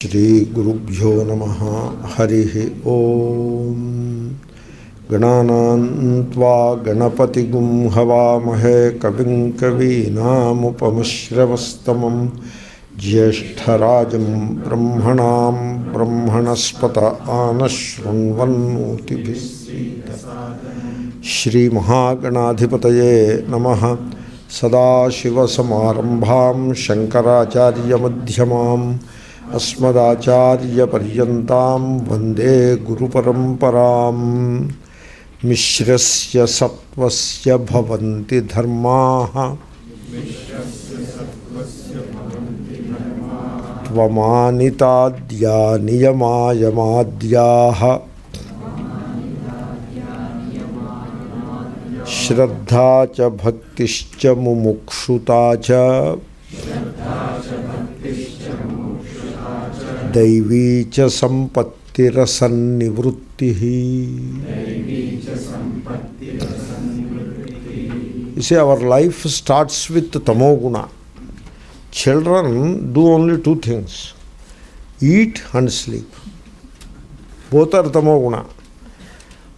श्रीगुरुभ्यो नमः। हरिः ओम। गणानां त्वा गणपतिगुं हवामहे कविं कवीनामुपमश्रवस्तमं ज्येष्ठराजं ब्रह्मणां ब्रह्मणस्पत आनशृण्वन्नोतिभिः श्रीमहागणाधिपतये नमः। सदाशिवसमारम्भां शङ्कराचार्यमध्यमाम् अस्मदाचार्यपर्यन्तां वन्दे गुरुपरम्पराम्। मिश्रस्य सत्त्वस्य भवन्ति धर्माः त्वमानिताद्या नियमायमाद्याः श्रद्धा च भक्तिश्च मुमुक्षुता च दैवी च संपत्तिरसन्निवृत्तिः। You see, our life starts with tamoguna. Children do only two things: eat and sleep. Both are tamoguna.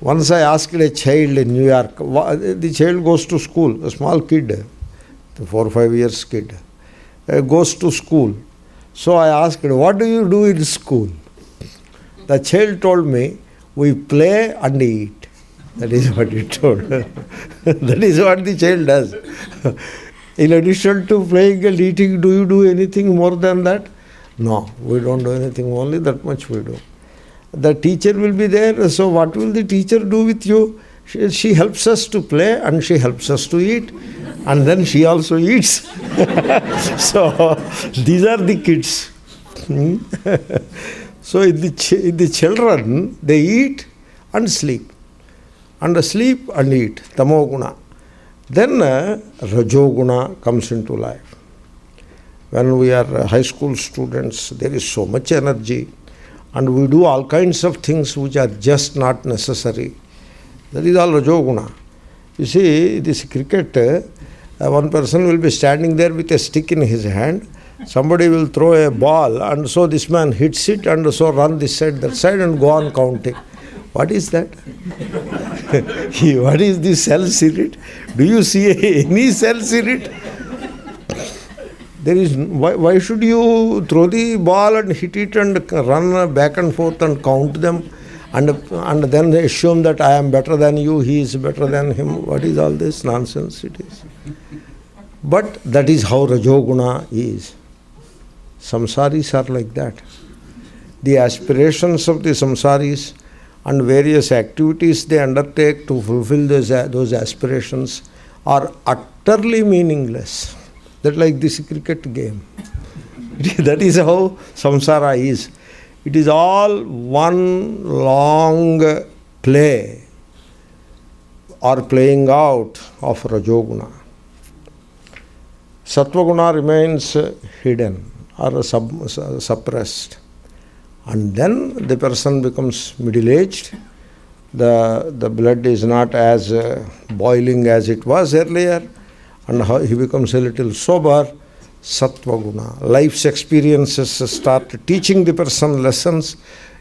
Once I asked a child in New York, the child goes to school, a small kid, a 4 or 5 years kid, goes to school. So I asked, what do you do in school? The child told me, we play and eat. That is what he told. That is what the child does. In addition to playing and eating, do you do anything more than that? No, we don't do anything, only that much we do. The teacher will be there, so what will the teacher do with you? She helps us to play and she helps us to eat, and then she also eats. So these are the kids. So in the children, they eat and sleep and eat, tamoguna. Then rajoguna comes into life. When we are high school students, there is so much energy and we do all kinds of things which are just not necessary. That is all rajoguna. You see, this cricket, one person will be standing there with a stick in his hand. Somebody will throw a ball and so this man hits it and so run this side, that side and go on counting. What is that? What is the cells in it? Do you see any cells in it? There is. Why should you throw the ball and hit it and run back and forth and count them and then assume that I am better than you, he is better than him? What is all this nonsense it is? But that is how rajoguna is. Samsaris are like that. The aspirations of the samsaris and various activities they undertake to fulfill those aspirations are utterly meaningless. That like this cricket game. That is how samsara is. It is all one long play or playing out of rajoguna. Sattvaguna remains hidden or suppressed. And then the person becomes middle-aged. The blood is not as boiling as it was earlier. And he becomes a little sober. Sattvaguna. Life's experiences start teaching the person lessons,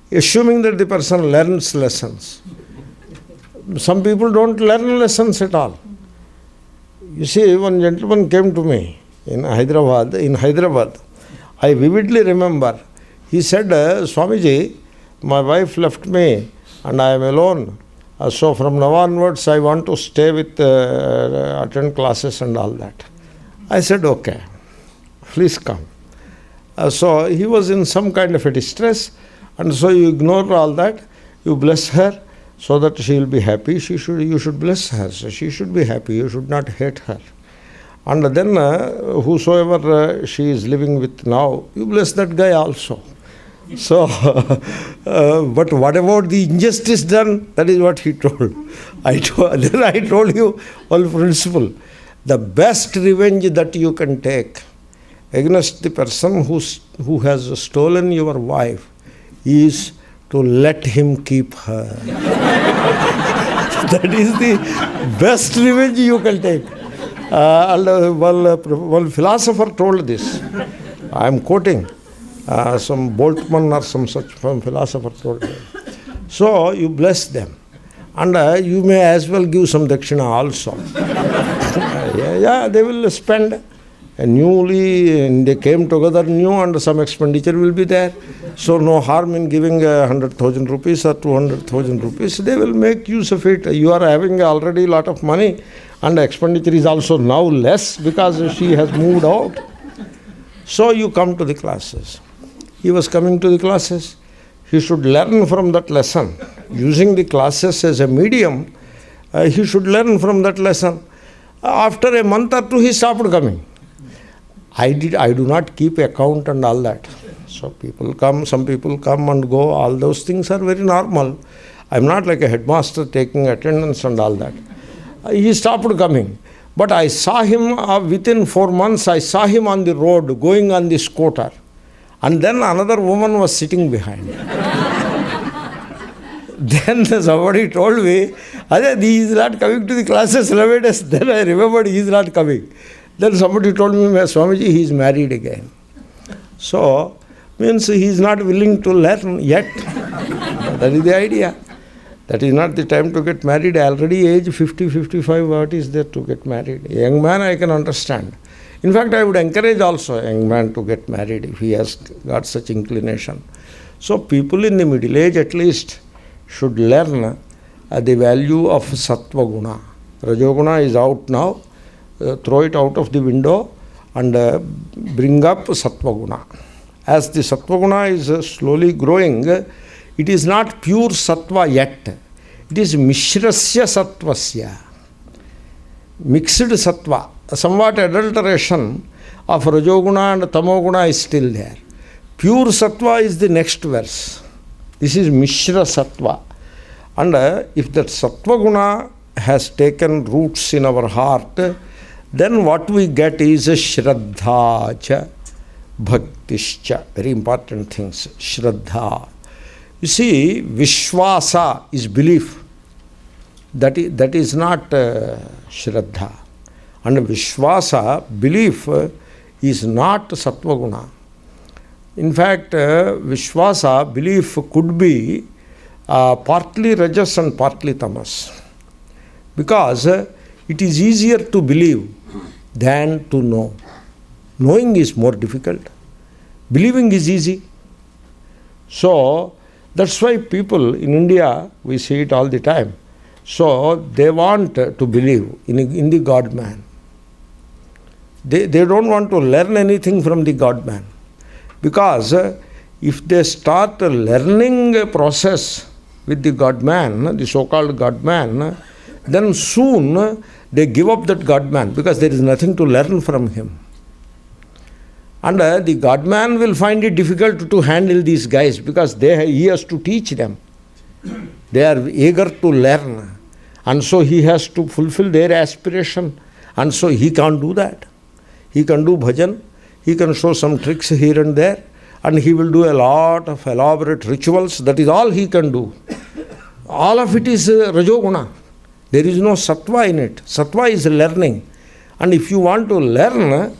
assuming that the person learns lessons. Some people don't learn lessons at all. You see, one gentleman came to me in Hyderabad. I vividly remember. He said, Swamiji, my wife left me and I am alone. So from now onwards I want to stay with, attend classes and all that. I said, okay, please come. So he was in some kind of a distress, and so you ignore all that, you bless her so that she will be happy. You should bless her, so she should be happy, you should not hate her. And then whosoever she is living with now, you bless that guy also. So, but what about the injustice done? That is what he told. Then I told you one principle. The best revenge that you can take against the person who has stolen your wife is to let him keep her. That is the best revenge you can take. One philosopher told this. I am quoting. Some Boltzmann or some philosopher told me. So you bless them. And you may as well give some dakshina also. Yeah, they will spend. They came together new and some expenditure will be there. So no harm in giving 100,000 rupees or 200,000 rupees. They will make use of it. You are having already a lot of money and expenditure is also now less because she has moved out. So you come to the classes. He was coming to the classes. He should learn from that lesson. Using the classes as a medium, he should learn from that lesson. After a month or two, he stopped coming. I do not keep account and all that. So people come, some people come and go. All those things are very normal. I am not like a headmaster taking attendance and all that. He stopped coming. But I saw him within 4 months, I saw him on the road going on the scooter. And then another woman was sitting behind. Then somebody told me, he is not coming to the classes 11 days. Then I remembered he is not coming. Then somebody told me, Swamiji, he is married again. So, means he is not willing to learn yet. That is the idea. That is not the time to get married. Already age 50, 55, what is there to get married? A young man I can understand. In fact, I would encourage also a young man to get married if he has got such inclination. So people in the middle age at least should learn the value of sattva guna. Rajoguna is out now. Throw it out of the window and bring up sattva guna. As the sattva guna is slowly growing, it is not pure sattva yet. It is mishrasya sattvasya. Mixed sattva. Somewhat adulteration of rajoguna and tamoguna is still there. Pure sattva is the next verse. This is mishra sattva. And if that sattva guna has taken roots in our heart, then what we get is shraddha cha, bhaktischa. Very important things. Shraddha. You see, vishwasa is belief. That is not shraddha. And vishwasa, belief, is not sattva guna. In fact, vishwasa, belief, could be partly rajas and partly tamas. Because it is easier to believe than to know. Knowing is more difficult. Believing is easy. So, that's why people in India, we see it all the time. So, they want to believe in the God-man. They don't want to learn anything from the God-man. Because if they start learning a process with the God-man, the so-called God-man, then soon they give up that God-man because there is nothing to learn from him. And the God-man will find it difficult to handle these guys because he has to teach them. They are eager to learn. And so he has to fulfill their aspiration. And so he can't do that. He can do bhajan. He can show some tricks here and there. And he will do a lot of elaborate rituals. That is all he can do. All of it is rajoguna. There is no sattva in it. Sattva is learning. And if you want to learn,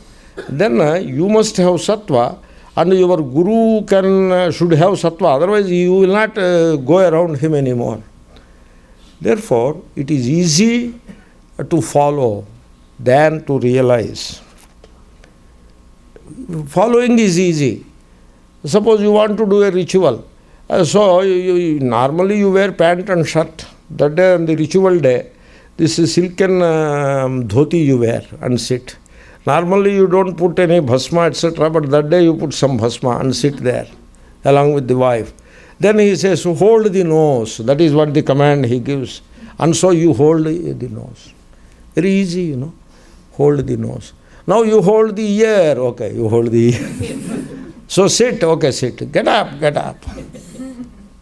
then you must have sattva. And your guru should have sattva. Otherwise you will not go around him anymore. Therefore, it is easy to follow than to realize. Following is easy. Suppose you want to do a ritual. So, normally you wear pant and shirt. That day, on the ritual day, this is silken dhoti you wear and sit. Normally you don't put any bhasma, etc. But that day you put some bhasma and sit there along with the wife. Then he says, hold the nose. That is what the command he gives. And so you hold the nose. Very easy, hold the nose. Now you hold the ear. Okay, you hold the ear. So sit. Okay, sit. Get up, get up.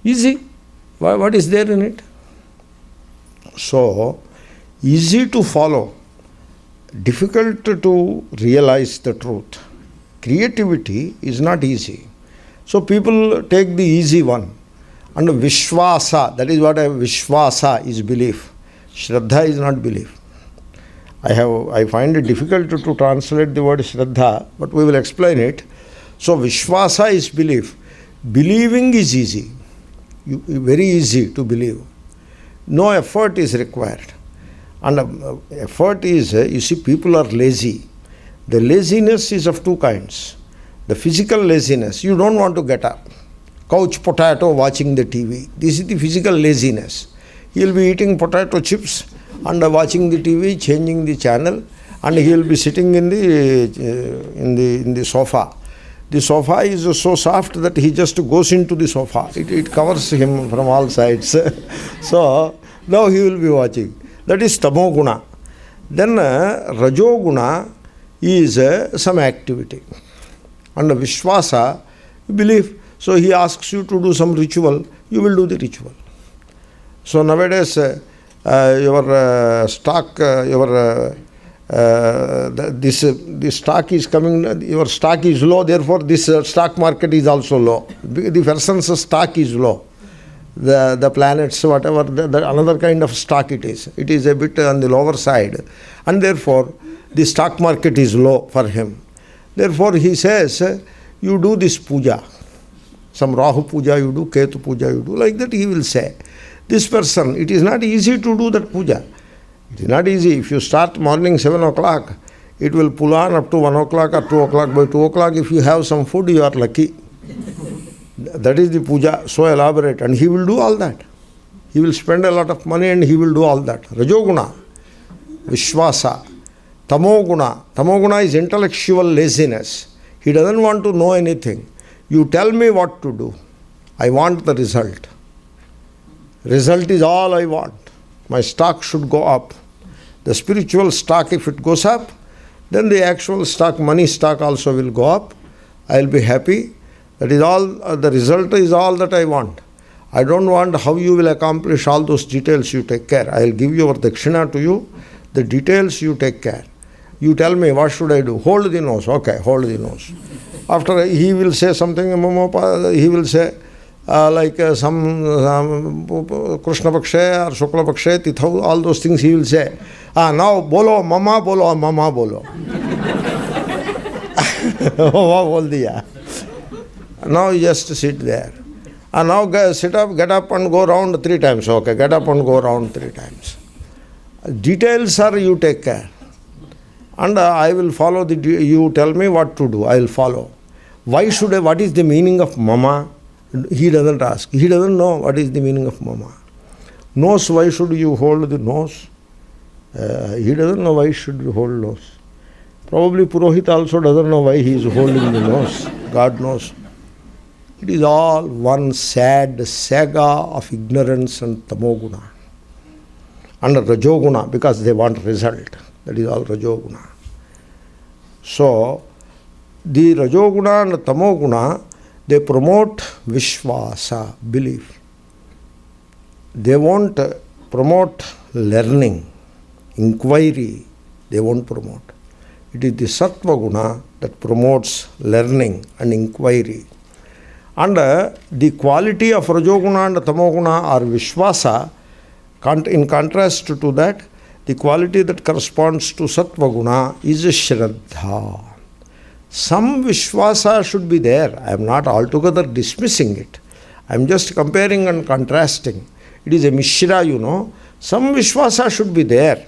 Easy. What is there in it? So, easy to follow. Difficult to realize the truth. Creativity is not easy. So people take the easy one. And vishwasa, that is what vishwasa is belief. Shraddha is not belief. I find it difficult to translate the word shraddha, but we will explain it. So Vishwasa is belief. Believing is easy, very easy to believe. No effort is required. And effort is, you see, people are lazy. The laziness is of two kinds. The physical laziness, you don't want to get up. Couch potato watching the TV. This is the physical laziness. He will be eating potato chips and watching the TV, changing the channel, and he will be sitting in the sofa. The sofa is so soft that he just goes into the sofa. It covers him from all sides. So now he will be watching. That is tamoguna. Then rajoguna is some activity. And vishwasa, you believe. So he asks you to do some ritual, you will do the ritual. So nowadays your stock, this stock is coming, your stock is low, therefore this stock market is also low. The person's stock is low. The planets, whatever, another kind of stock it is. It is a bit on the lower side, and therefore the stock market is low for him. Therefore he says, you do this puja. Some Rahu puja you do, Ketu puja you do, like that he will say. This person, it is not easy to do that puja. It is not easy. If you start morning 7 o'clock, it will pull on up to 1 o'clock or 2 o'clock. By 2 o'clock, if you have some food, you are lucky. That is the puja, so elaborate. And he will do all that. He will spend a lot of money and he will do all that. Rajoguna, Vishwasa, Tamoguna. Tamoguna is intellectual laziness. He doesn't want to know anything. You tell me what to do. I want the result. Result is all I want. My stock should go up. The spiritual stock, if it goes up, then the actual stock, money stock also will go up. I will be happy. That is all, the result is all that I want. I don't want how you will accomplish all those details, you take care. I will give your dakshina to you. The details you take care. You tell me, what should I do? Hold the nose. Okay, hold the nose. After he will say something, he will say, like some Krishna Paksha or Shukla Paksha, Tithau, all those things he will say. Now bolo, mama bolo. Bol diya. Now you just sit there. Now sit up, get up and go round 3 times. Okay, get up and go round 3 times. Details are you take care. And I will follow you tell me what to do, I will follow. Why should I, what is the meaning of mama? He doesn't ask. He doesn't know what is the meaning of mama. Nose, why should you hold the nose? He doesn't know why should you hold nose. Probably Purohit also doesn't know why he is holding the nose. God knows. It is all one sad saga of ignorance and tamoguna. And rajoguna, because they want result. That is all rajoguna. So, the rajoguna and tamoguna, they promote vishwasa, belief. They won't promote learning, inquiry, they won't promote. It is the sattva guna that promotes learning and inquiry. And the quality of rajoguna and tamoguna are vishwasa. In contrast to that, the quality that corresponds to sattva guna is shraddha. Some vishwasa should be there. I am not altogether dismissing it. I am just comparing and contrasting. It is a mishra, you know. Some vishwasa should be there,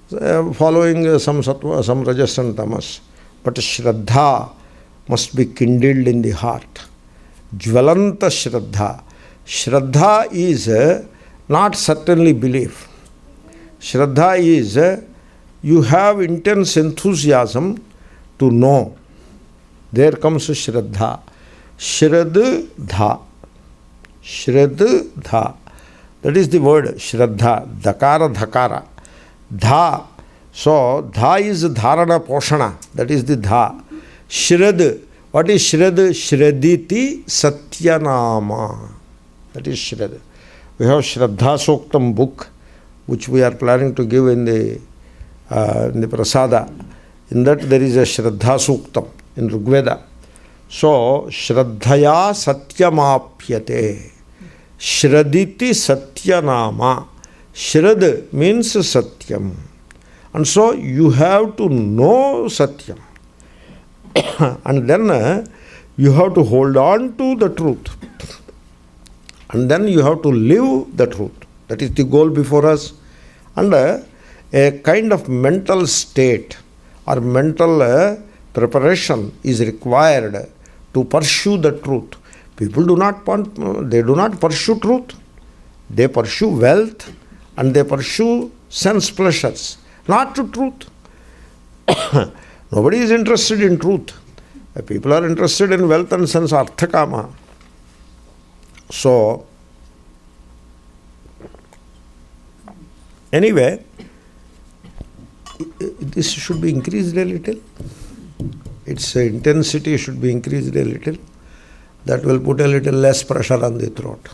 following some sattva, some rajas and tamas. But shraddha must be kindled in the heart. Jvalanta shraddha. Shraddha is not certainly belief. Shraddha is you have intense enthusiasm to know. There comes shraddha. Shraddha. Shraddha. That is the word shraddha. Dakara, dhakara. Dha. So, dha is dharana poshana. That is the dha. Shrad. What is shrad? Shraditi satyanama. That is shrad. We have Shraddha Suktam book, which we are planning to give in the Prasada. In that there is a Shraddha Suktam in Rigveda. So, Shraddhaya Satyamapyate. Shraditi Satyanama. Shrad means Satyam. And so, you have to know Satyam. And then You have to hold on to the truth. And then you have to live the truth. That is the goal before us. And a kind of mental state or mental preparation is required to pursue the truth. People do not pursue truth. They pursue wealth and they pursue sense pleasures, not to truth. Nobody is interested in truth. People are interested in wealth and sense, arthakama. So, anyway, this should be increased a little. Its intensity should be increased a little. That will put a little less pressure on the throat.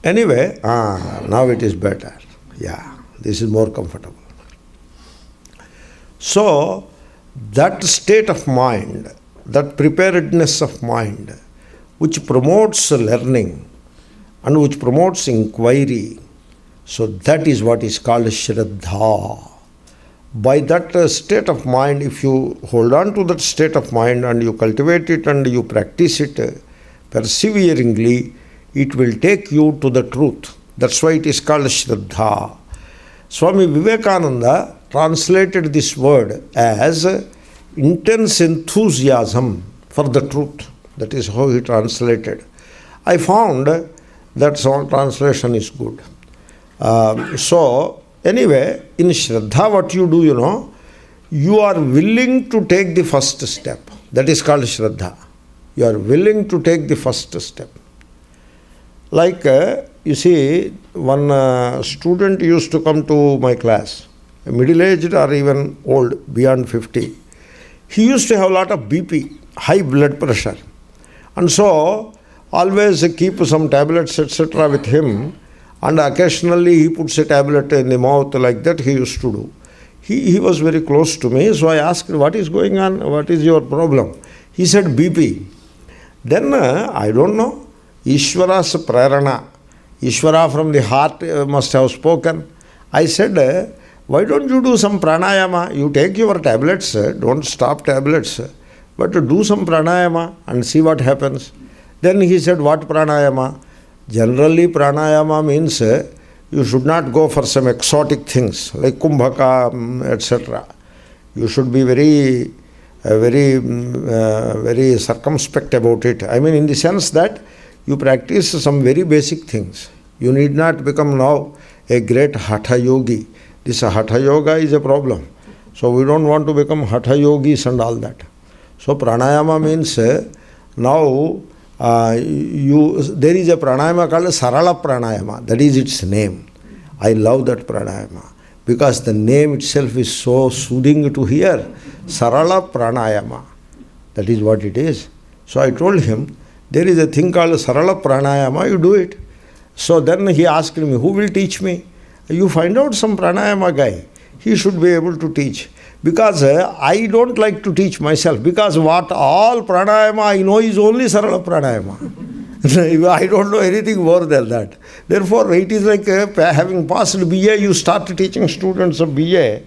Anyway, now it is better. Yeah, this is more comfortable. So, that state of mind, that preparedness of mind, which promotes learning and which promotes inquiry, so that is what is called Shraddha. By that state of mind, if you hold on to that state of mind and you cultivate it and you practice it perseveringly, it will take you to the truth. That's why it is called Shraddha. Swami Vivekananda translated this word as intense enthusiasm for the truth. That is how he translated. I found that translation is good. So, anyway, in Shraddha, what you do, you are willing to take the first step. That is called Shraddha. You are willing to take the first step. Like, you see, one student used to come to my class, middle-aged or even old, beyond 50. He used to have a lot of BP, high blood pressure. And so, always keep some tablets, etc. with him. And occasionally he puts a tablet in the mouth like that he used to do. He was very close to me, so I asked, what is going on? What is your problem? He said, BP. Then, I don't know, Ishvara's prarana. Ishvara from the heart must have spoken. I said, why don't you do some pranayama? You take your tablets, don't stop tablets, but do some pranayama and see what happens. Then he said, what pranayama? Generally, pranayama means you should not go for some exotic things like kumbhaka, etc. You should be very circumspect about it. I mean, in the sense that you practice some very basic things. You need not become now a great hatha yogi. This hatha yoga is a problem. So we don't want to become hatha yogis and all that. So pranayama means now there is a pranayama called Sarala Pranayama. That is its name. I love that pranayama because the name itself is so soothing to hear. Sarala Pranayama. That is what it is. So I told him, there is a thing called Sarala Pranayama, you do it. So then he asked me, who will teach me? You find out some pranayama guy. He should be able to teach. Because I don't like to teach myself. Because what all pranayama I know is only Sarala Pranayama. I don't know anything more than that. Therefore, it is like having passed BA, you start teaching students of BA.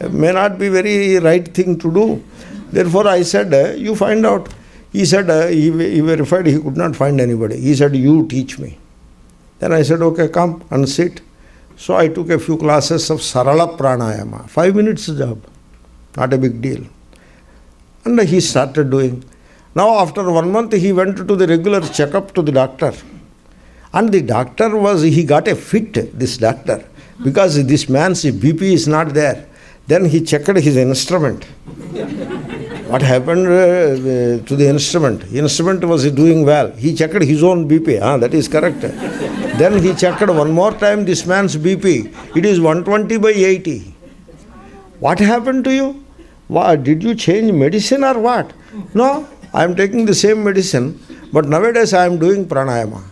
May not be very right thing to do. Therefore, I said, you find out. He said, he verified he could not find anybody. He said, you teach me. Then I said, okay, come and sit. So I took a few classes of Sarala Pranayama. 5 minutes job. Not a big deal. And he started doing. Now after 1 month he went to the regular checkup to the doctor. And the doctor he got a fit, this doctor. Because this man's BP is not there. Then he checked his instrument. What happened to the instrument? The instrument was doing well. He checked his own BP. That is correct. Then he checked one more time this man's BP. It is 120/80. What happened to you? What, did you change medicine or what? No, I am taking the same medicine, but nowadays I am doing pranayama.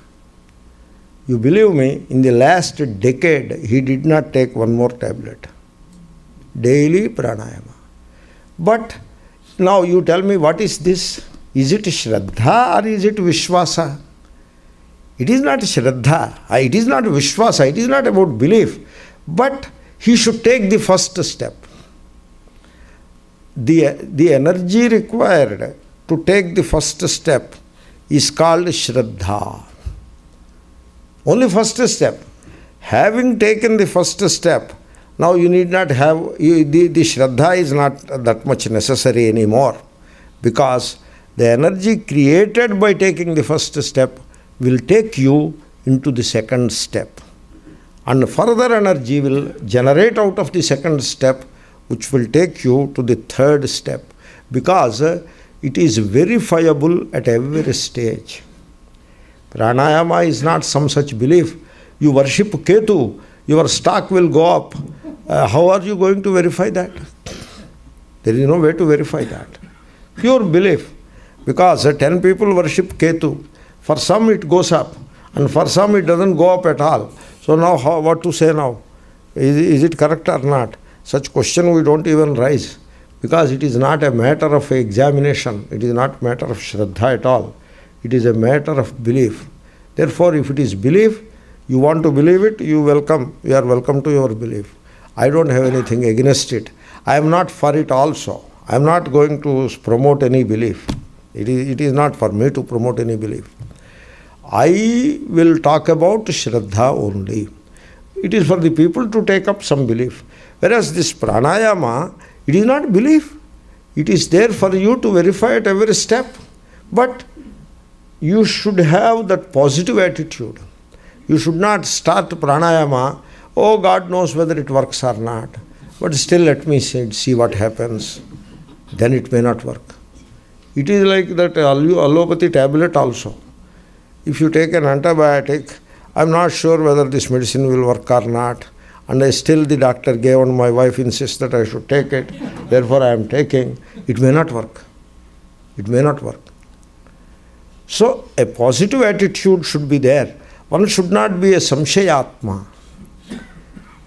You believe me, in the last decade, he did not take one more tablet. Daily pranayama. But now you tell me, what is this? Is it Shraddha or is it Vishwasa? It is not Shraddha, it is not Vishwasa, it is not about belief. But he should take the first step. The energy required to take the first step is called Shraddha. Only first step. Having taken the first step, now you need not have, the Shraddha is not that much necessary anymore, because the energy created by taking the first step will take you into the second step. And further energy will generate out of the second step, which will take you to the third step, because it is verifiable at every stage. Pranayama is not some such belief. You worship Ketu, your stock will go up. How are you going to verify that? There is no way to verify that. Pure belief. Because 10 people worship Ketu. For some it goes up, and for some it doesn't go up at all. So now what to say now? Is it correct or not? Such question we don't even raise, because it is not a matter of examination. It is not a matter of Shraddha at all. It is a matter of belief. Therefore, if it is belief, you want to believe it, you are welcome to your belief. I don't have anything against it. I am not for it also. I am not going to promote any belief. It is not for me to promote any belief. I will talk about Shraddha only. It is for the people to take up some belief. Whereas this pranayama, it is not belief. It is there for you to verify at every step. But you should have that positive attitude. You should not start pranayama, oh, God knows whether it works or not, but still let me see what happens. Then it may not work. It is like that allopathy tablet also. If you take an antibiotic, I am not sure whether this medicine will work or not, and still the doctor gave, and my wife insists that I should take it, therefore I am taking. It may not work. It may not work. So a positive attitude should be there. One should not be a samshayatma.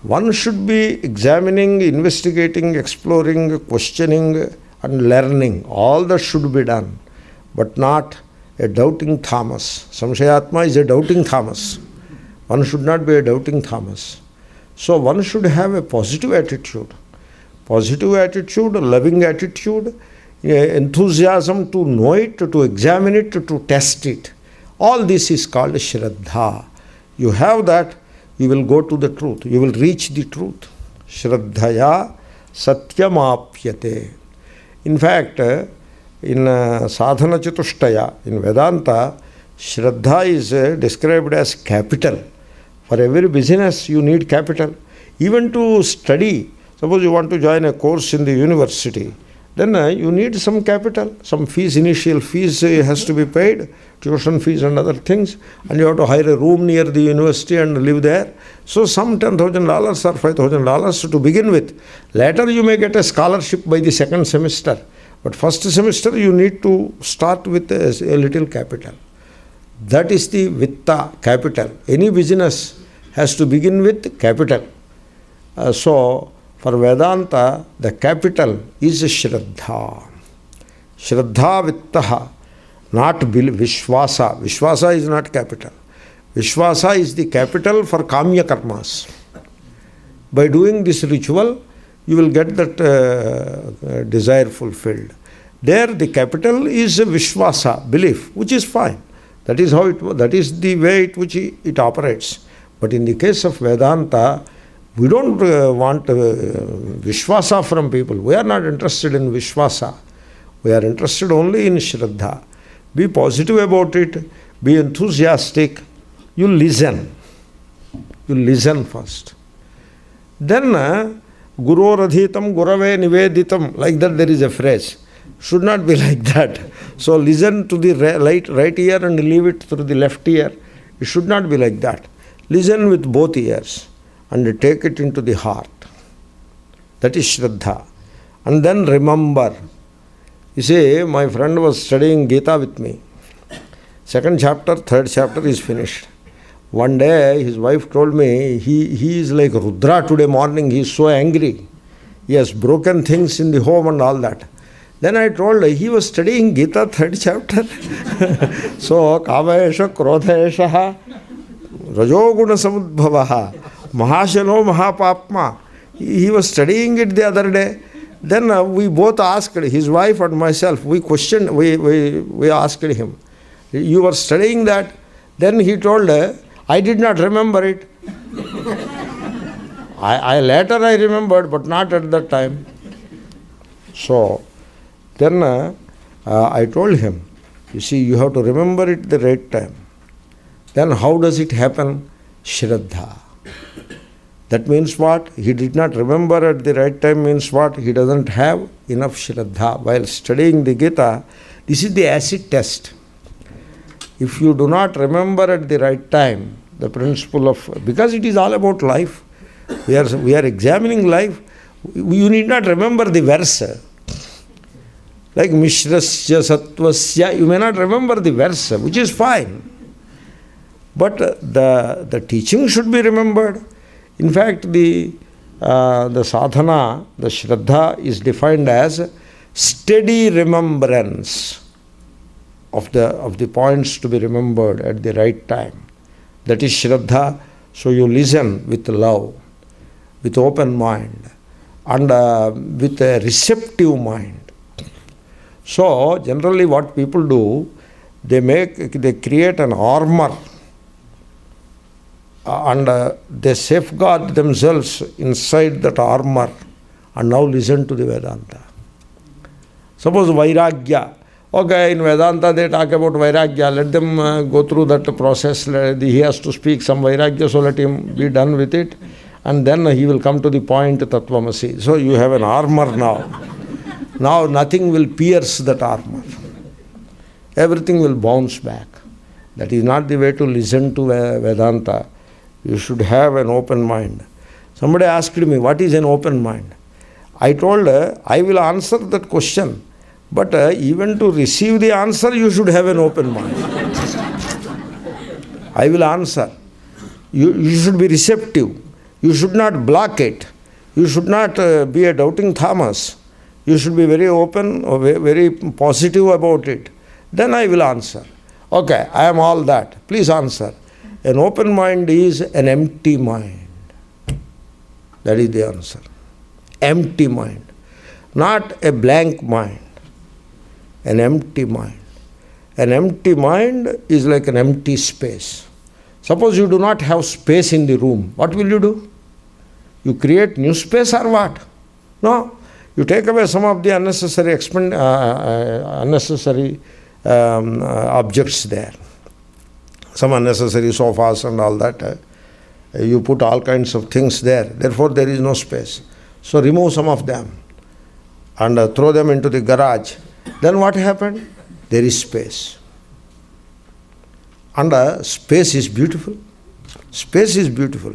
One should be examining, investigating, exploring, questioning and learning. All that should be done, but not a doubting Thomas. Samshayatma is a doubting Thomas. One should not be a doubting Thomas. So one should have a positive attitude. Positive attitude, a loving attitude, enthusiasm to know it, to examine it, to test it. All this is called Shraddha. You have that, you will go to the truth. You will reach the truth. Shraddhaya satyamapyate. In fact, in Sadhana Chatushtaya, in Vedanta, Shraddha is described as capital. For every business, you need capital. Even to study, suppose you want to join a course in the university, then you need some capital, some fees, initial fees has to be paid, tuition fees and other things, and you have to hire a room near the university and live there. So some $10,000 or $5,000 to begin with. Later you may get a scholarship by the second semester, but first semester you need to start with a little capital. That is the vitta, capital. Any business has to begin with capital. So for Vedanta, the capital is Shraddha. Shraddha vittaha, not Vishwasa. Vishwasa is not capital. Vishwasa is the capital for Kamya Karmas. By doing this ritual, you will get that desire fulfilled. There the capital is Vishwasa, belief, which is fine. That is how that is the way which it operates. But in the case of Vedanta, we don't want Vishwasa from people. We are not interested in Vishwasa. We are interested only in Shraddha. Be positive about it. Be enthusiastic. You listen. You listen first. Then, Guru Radhitam Gurave Niveditam. Like that there is a phrase. Should not be like that. So listen to the right ear and leave it through the left ear. It should not be like that. Listen with both ears and take it into the heart. That is Shraddha. And then remember. You see, my friend was studying Gita with me. Second chapter, third chapter is finished. One day his wife told me, he is like Rudra today morning, he is so angry. He has broken things in the home and all that. Then I told her, he was studying Gita third chapter. So, Kama esha, Krodha esha, Rajoguna samudbhavaha, Mahashano Mahapapma. He was studying it the other day. Then we both asked, his wife and myself, we questioned, we asked him, you were studying that? Then he told, I did not remember it. I later I remembered, but not at that time. So, then I told him, you see, you have to remember it the right time. Then how does it happen? Shraddha. That means what? He did not remember at the right time means what? He doesn't have enough Shraddha. While studying the Gita, this is the acid test. If you do not remember at the right time, the principle of, because it is all about life, we are examining life, you need not remember the verse. Like Mishrasya Sattvasya, you may not remember the verse, which is fine. But the teaching should be remembered. In fact, the sadhana, the Shraddha is defined as steady remembrance of the points to be remembered at the right time. That is Shraddha. So you listen with love, with open mind, and with a receptive mind. So generally what people do, they create an armor and they safeguard themselves inside that armor and now listen to the Vedanta. Suppose Vairagya. Okay, in Vedanta they talk about Vairagya. Let them go through that process. He has to speak some Vairagya, so let him be done with it. And then he will come to the point Tattvamasi. So you have an armor now. Now nothing will pierce that armor. Everything will bounce back. That is not the way to listen to Vedanta. You should have an open mind. Somebody asked me, what is an open mind? I told her, I will answer that question. But even to receive the answer, you should have an open mind. I will answer. You should be receptive. You should not block it. You should not be a doubting Thomas. You should be very open or very positive about it. Then I will answer. Okay, I am all that. Please answer. An open mind is an empty mind. That is the answer. Empty mind. Not a blank mind. An empty mind. An empty mind is like an empty space. Suppose you do not have space in the room. What will you do? You create new space or what? No. You take away some of the unnecessary objects there. Some unnecessary sofas and all that. You put all kinds of things there. Therefore, there is no space. So remove some of them and throw them into the garage. Then what happened? There is space. And space is beautiful. Space is beautiful.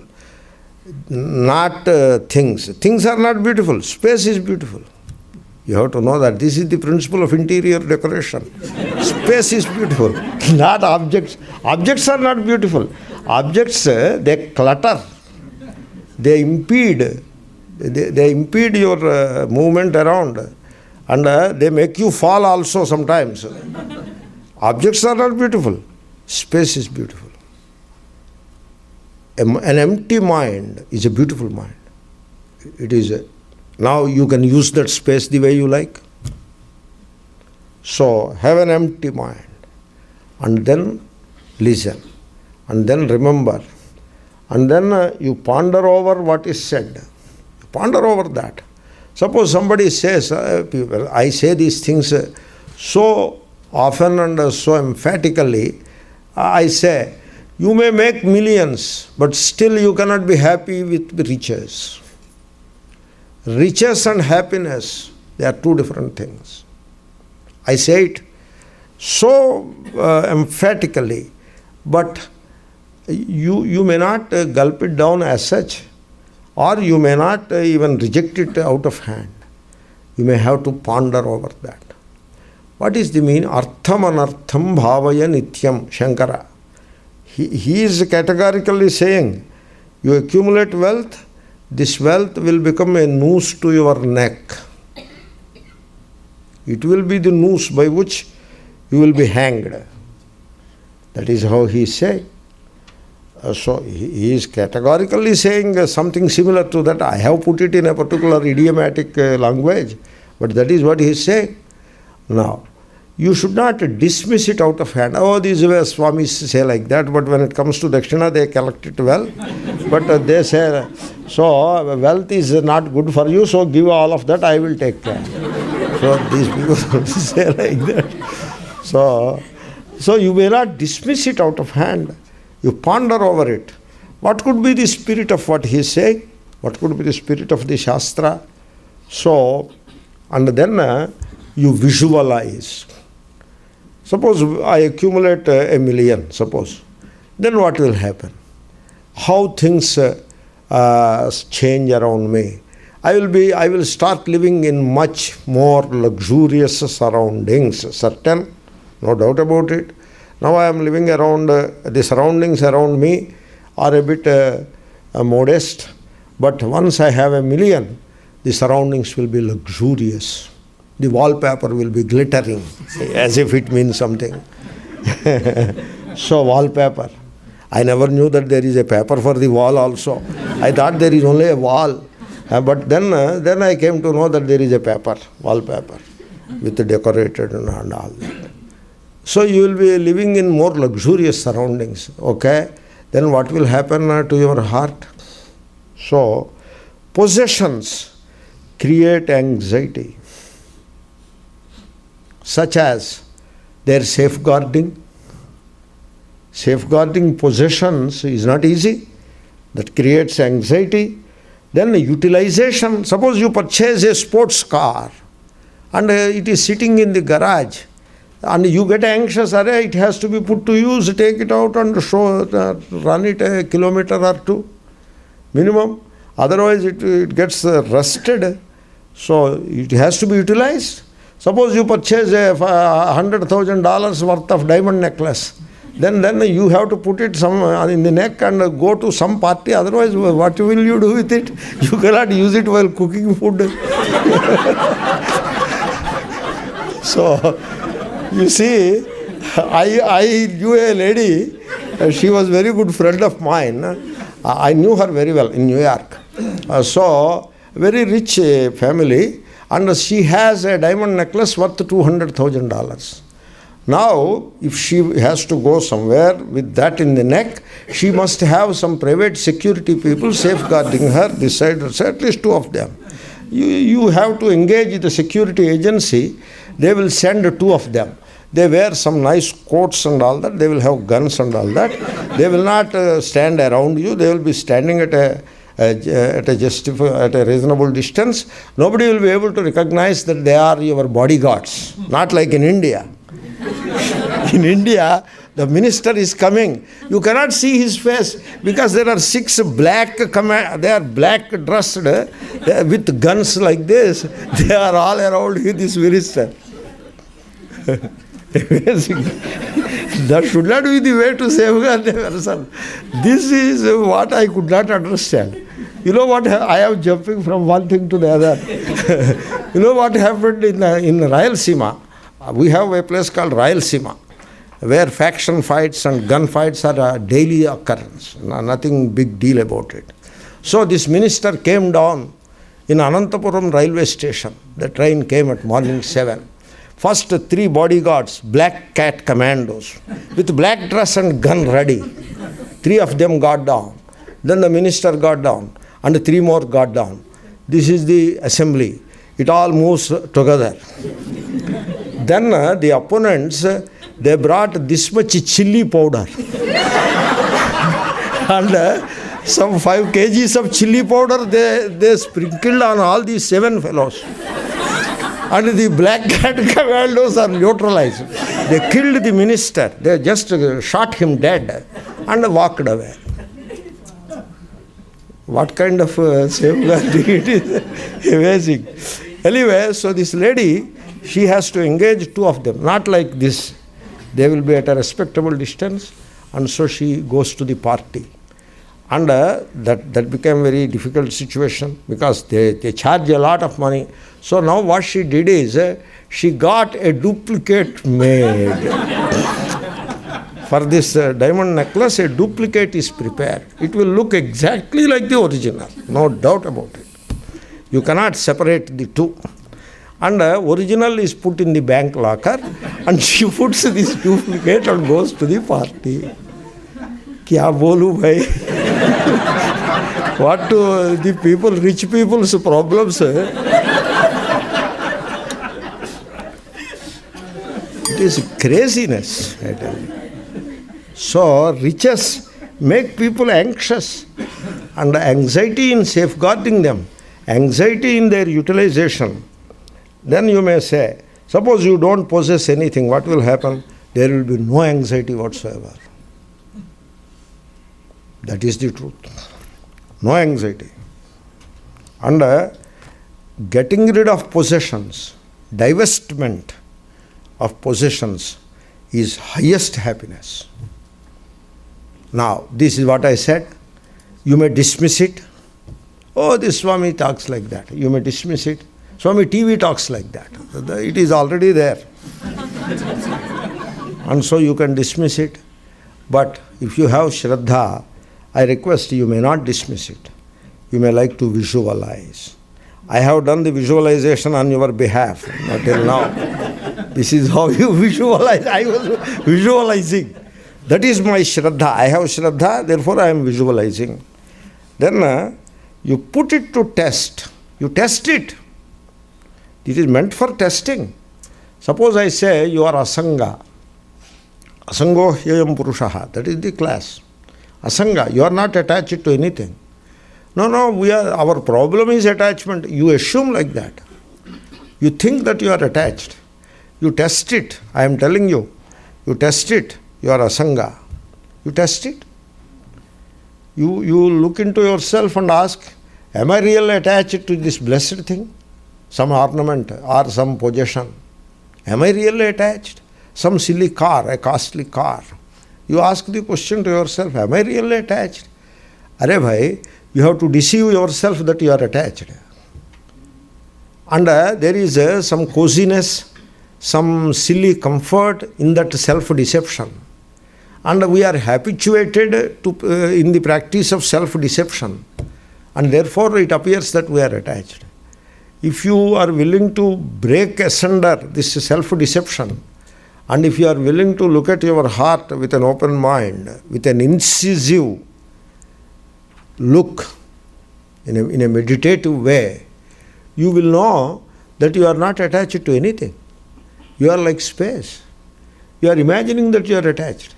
Not things. Things are not beautiful. Space is beautiful. You have to know that this is the principle of interior decoration. Space is beautiful, not objects. Objects are not beautiful. Objects, they clutter. They impede. They impede your movement around. And they make you fall also sometimes. Objects are not beautiful. Space is beautiful. An empty mind is a beautiful mind. It is now you can use that space the way you like. So have an empty mind and then listen and then remember and then you ponder over what is said. Ponder over that. Suppose somebody says, I say these things so often and so emphatically, I say, you may make millions, but still you cannot be happy with riches. Riches and happiness, they are two different things. I say it so emphatically, but you may not gulp it down as such, or you may not even reject it out of hand. You may have to ponder over that. What is the meaning? Artham anartham bhavaya nityam, Shankara. He is categorically saying, you accumulate wealth, this wealth will become a noose to your neck. It will be the noose by which you will be hanged. That is how he is saying. So he is categorically saying something similar to that. I have put it in a particular idiomatic language, but that is what he is saying. Now, you should not dismiss it out of hand. Oh, these were Swamis say like that, but when it comes to Dakshina, they collect it well. But they say, so wealth is not good for you, so give all of that, I will take care. So these people say like that. So you may not dismiss it out of hand. You ponder over it. What could be the spirit of what he is saying? What could be the spirit of the Shastra? So, and then you visualize. Suppose I accumulate $1 million, suppose. Then what will happen? How things change around me. I will start living in much more luxurious surroundings, certain, no doubt about it. Now I am living around, the surroundings around me are a bit modest, but once I have $1 million, the surroundings will be luxurious. The wallpaper will be glittering, as if it means something. So wallpaper. I never knew that there is a paper for the wall also. I thought there is only a wall. But then I came to know that there is a paper, wallpaper, with the decorated and all that. So you will be living in more luxurious surroundings, okay? Then what will happen to your heart? So, possessions create anxiety, such as their safeguarding. Safeguarding possessions is not easy. That creates anxiety. Then utilization. Suppose you purchase a sports car and it is sitting in the garage. And you get anxious, it has to be put to use, take it out and run it a kilometer or two, minimum. Otherwise it gets rusted. So it has to be utilized. Suppose you purchase a $100,000 worth of diamond necklace. Then you have to put it in the neck and go to some party. Otherwise, what will you do with it? You cannot use it while cooking food. So, you see, I knew a lady, she was a very good friend of mine. I knew her very well in New York. So, very rich family, and she has a diamond necklace worth $200,000. Now, if she has to go somewhere with that in the neck, she must have some private security people safeguarding her, this side, at least 2 of them. You have to engage the security agency. They will send 2 of them. They wear some nice coats and all that. They will have guns and all that. They will not stand around you. They will be standing at a reasonable distance. Nobody will be able to recognize that they are your bodyguards. Not like in India. In India, the minister is coming. You cannot see his face because there are 6 black, they are black dressed with guns like this. They are all around this minister. That should not be the way to safeguard the person. This is what I could not understand. You know what, I am jumping from one thing to the other. You know what happened in Rayalaseema? We have a place called Rayalaseema, where faction fights and gun fights are a daily occurrence. Nothing big deal about it. So this minister came down in Anantapuram railway station. The train came at morning 7. First 3 bodyguards, black cat commandos, with black dress and gun ready. 3 of them got down. Then the minister got down, and 3 more got down. This is the assembly. It all moves together. Then the opponents, they brought this much chili powder. And some 5 kgs of chili powder they sprinkled on all these 7 fellows. And the black cat commandos are neutralized. They killed the minister. They just shot him dead and walked away. What kind of safeguarding it is? Amazing. Anyway, so this lady, she has to engage 2 of them. Not like this. They will be at a respectable distance, and so she goes to the party. And that became a very difficult situation because they charge a lot of money. So now what she did is, she got a duplicate maid. For this diamond necklace, a duplicate is prepared. It will look exactly like the original, no doubt about it. You cannot separate the two. And original is put in the bank locker, and she puts this duplicate and goes to the party. Kya bolu bhai? What to the people, rich people's problems? It is craziness, I tell you. So riches make people anxious, and anxiety in safeguarding them, anxiety in their utilization. Then you may say, suppose you don't possess anything, what will happen? There will be no anxiety whatsoever. That is the truth. No anxiety. And getting rid of possessions, divestment of possessions is highest happiness. Now, this is what I said. You may dismiss it. Oh, this Swami talks like that. You may dismiss it. Swami TV talks like that. It is already there. And so you can dismiss it. But if you have Shraddha, I request you may not dismiss it. You may like to visualize. I have done the visualization on your behalf until now. This is how you visualize. I was visualizing. That is my Shraddha. I have Shraddha, therefore I am visualizing. Then you put it to test. You test it. It is meant for testing. Suppose I say you are Asanga. Asango hyayam purushaha. That is the class. Asanga, you are not attached to anything. No, our problem is attachment. You assume like that. You think that you are attached. You test it. I am telling you. You test it. You are Asanga. You test it. You look into yourself and ask, am I really attached to this blessed thing? Some ornament or some possession. Am I really attached? Some silly car, a costly car. You ask the question to yourself, am I really attached? Arey bhai, you have to deceive yourself that you are attached. And there is some coziness, some silly comfort in that self-deception. And we are habituated to in the practice of self-deception. And therefore it appears that we are attached. If you are willing to break asunder this self-deception, and if you are willing to look at your heart with an open mind, with an incisive look, in a meditative way, you will know that you are not attached to anything. You are like space. You are imagining that you are attached.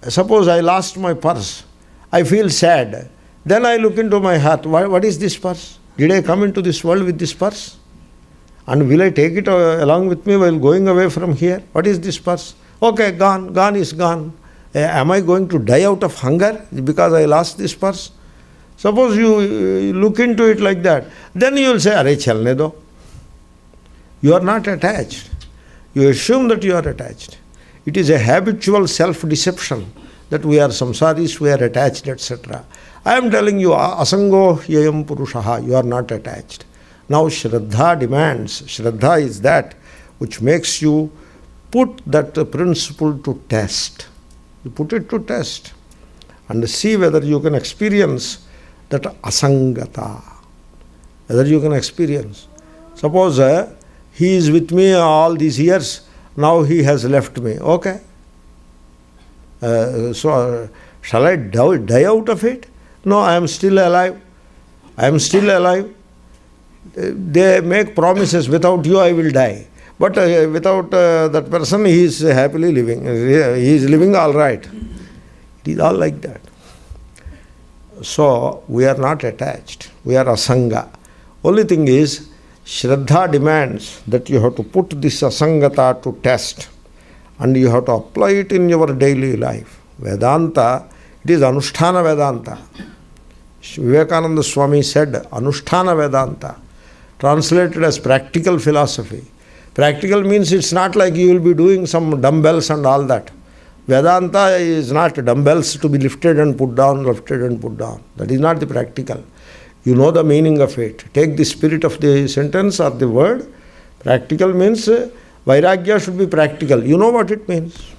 Suppose I lost my purse. I feel sad. Then I look into my heart. What is this purse? Did I come into this world with this purse? And will I take it along with me while going away from here? What is this purse? Okay, gone. Gone is gone. Am I going to die out of hunger because I lost this purse? Suppose you look into it like that. Then you will say, Arey chalne do. You are not attached. You assume that you are attached. It is a habitual self-deception that we are samsaris, we are attached, etc. I am telling you, asango yayam purushaha, you are not attached. Now Shraddha demands, Shraddha is that which makes you put that principle to test. You put it to test and see whether you can experience that asangata, whether you can experience. Suppose he is with me all these years, now he has left me. Okay. So shall I die out of it? No, I am still alive. I am still alive. They make promises, without you I will die. But without that person he is happily living. He is living all right. It is all like that. So we are not attached. We are asanga. Only thing is, Shraddha demands that you have to put this asangata to test and you have to apply it in your daily life. Vedanta, it is Anusthana Vedanta. Vivekananda Swami said Anusthana Vedanta, translated as practical philosophy. Practical means it's not like you will be doing some dumbbells and all that. Vedanta is not dumbbells to be lifted and put down, lifted and put down. That is not the practical. You know the meaning of it. Take the spirit of the sentence or the word. Practical means Vairagya should be practical. You know what it means.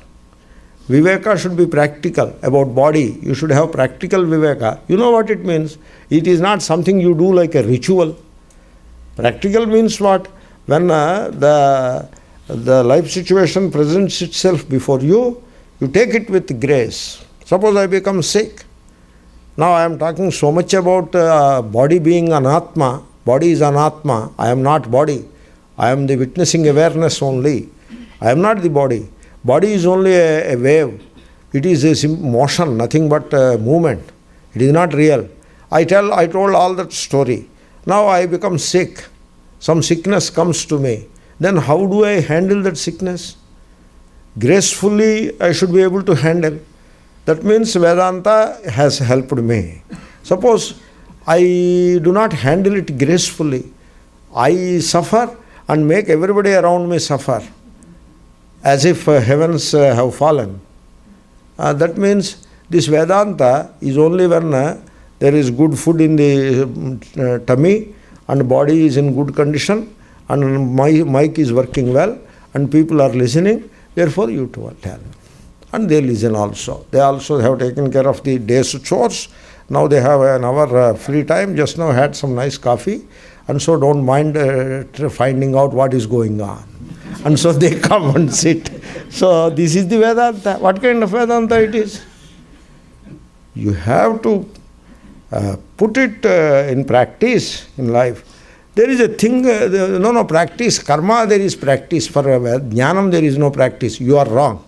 Viveka should be practical. About body, you should have practical Viveka. You know what it means? It is not something you do like a ritual. Practical means what? When the life situation presents itself before you, you take it with grace. Suppose I become sick. Now I am talking so much about body being anatma. Body is anatma. I am not body. I am the witnessing awareness only. I am not the body. Body is only a wave. It is a motion, nothing but movement. It is not real. I told all that story. Now I become sick. Some sickness comes to me. Then how do I handle that sickness? Gracefully I should be able to handle. That means Vedanta has helped me. Suppose I do not handle it gracefully. I suffer and make everybody around me suffer, as if heavens have fallen. That means this Vedanta is only when there is good food in the tummy and body is in good condition and my mic is working well and people are listening, therefore you tell. And they listen also. They also have taken care of the day's chores. Now they have an hour free time. Just now had some nice coffee and so don't mind finding out what is going on. And so they come and sit. So this is the Vedanta. What kind of Vedanta it is? You have to put it in practice in life. There is a thing, practice. Karma, there is practice. For Jnanam, there is no practice. You are wrong.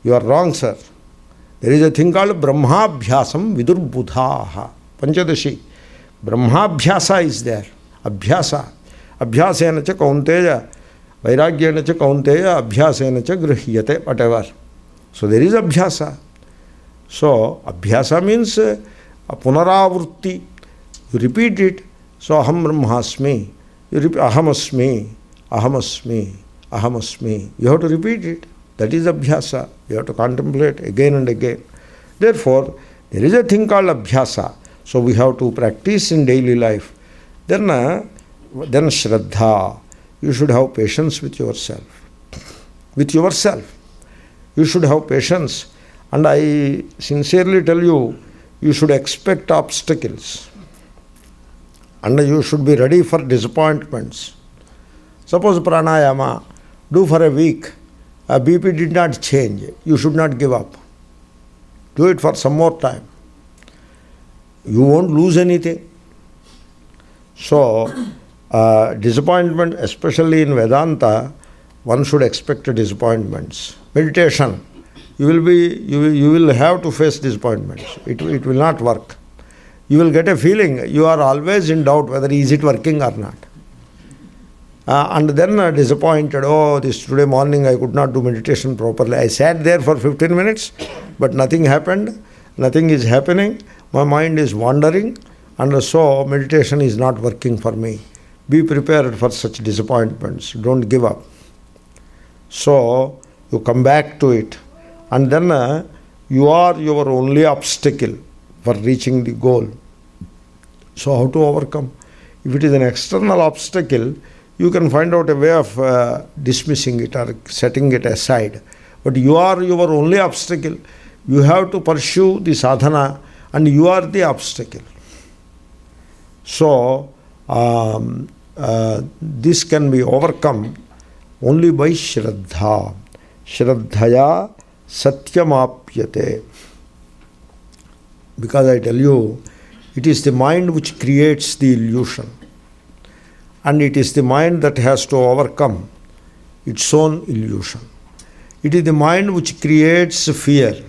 You are wrong, sir. There is a thing called Brahmabhyasam Vidurbudhaha. Panchadashi. Brahmabhyasa is there. Abhyasa. Abhyasena cha kaunteya. Vairagyena cha kaunteya. Abhyasena cha grihyate. Whatever. So there is abhyasa. So abhyasa means punaravrutti. You repeat it. So aham brahmasmi. You repeat ahamasmi. Ahamasmi. Ahamasmi. You have to repeat it. That is abhyasa. You have to contemplate again and again. Therefore, there is a thing called abhyasa. So we have to practice in daily life. Then shraddha. You should have patience with yourself. With yourself. You should have patience. And I sincerely tell you, you should expect obstacles. And you should be ready for disappointments. Suppose pranayama, do for a week. BP did not change. You should not give up. Do it for some more time. You won't lose anything. So, disappointment, especially in Vedanta, one should expect disappointments. Meditation, you will have to face disappointments. It will not work. You will get a feeling, you are always in doubt whether is it working or not. And then disappointed, this today morning I could not do meditation properly. I sat there for 15 minutes, but nothing happened, nothing is happening, my mind is wandering, and so meditation is not working for me. Be prepared for such disappointments, don't give up. So, you come back to it, and then you are your only obstacle for reaching the goal. So, how to overcome? If it is an external obstacle, you can find out a way of dismissing it or setting it aside. But you are your only obstacle. You have to pursue the sadhana and you are the obstacle. So, this can be overcome only by shraddha. Shraddhaya satyamapyate. Because I tell you, it is the mind which creates the illusion. And it is the mind that has to overcome its own illusion. It is the mind which creates fear.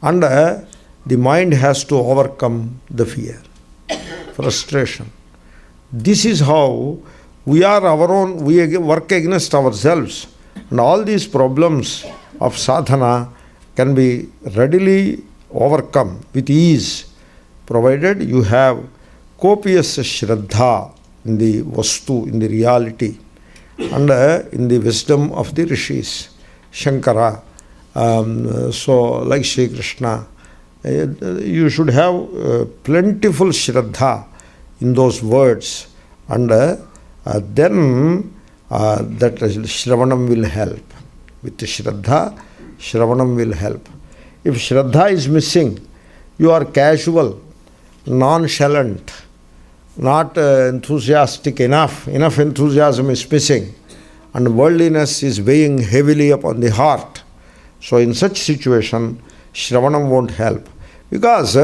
And the mind has to overcome the fear, frustration. This is how we are our own, we work against ourselves. And all these problems of sadhana can be readily overcome with ease, provided you have copious shraddha in the vastu, in the reality, and in the wisdom of the rishis, Shankara. So, like Sri Krishna, you should have plentiful shraddha in those words, and then that Shravanam will help. With Shraddha, Shravanam will help. If Shraddha is missing, you are casual, nonchalant, not enthusiastic enough enthusiasm is missing, and worldliness is weighing heavily upon the heart. So in such situation, Shravanam won't help, because